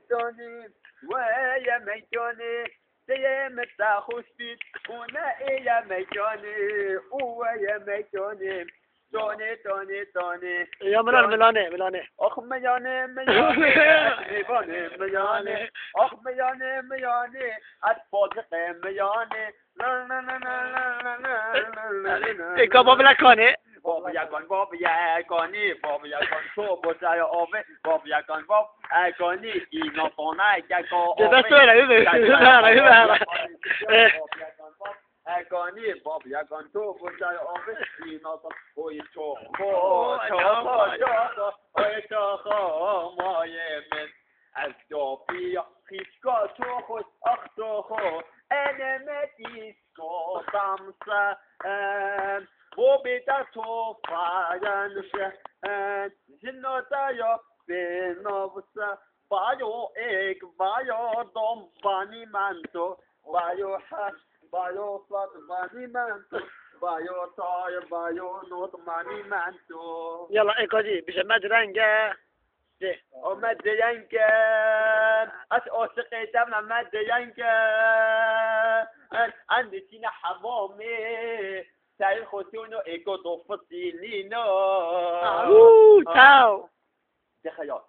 توني ويا ميتوني يا متى خوش بيت هنا يا ميتوني ويا ميتوني توني يا ملاني اخ مياني مياني اخ مياني اتفوق مياني إيكا بابلا كوني بابا يكوني تو بوسايا اوفي بابا يكوني إينا فونا يكو ده سؤال هذا اگانی باب یگان تو بودای آبی اینا اوی تو مایه من از دابی خیشگاه تو خود اخ تو خود انمتیسکو دمسه بو بیتا تو فاینشه جنوتا یا بینوسه بایو ایک بایو دوم بانی من تو بایو هشت بایو فات مانی منتو بایو تای بایو نوت مانی منتو يلا إيكا جي بيش مدرنجة دي اومد ینکه از عاشق دم مد ینکه عندي تينا حمامي سعي خوتونو ايكو دو فصيلينو تاو ده خيال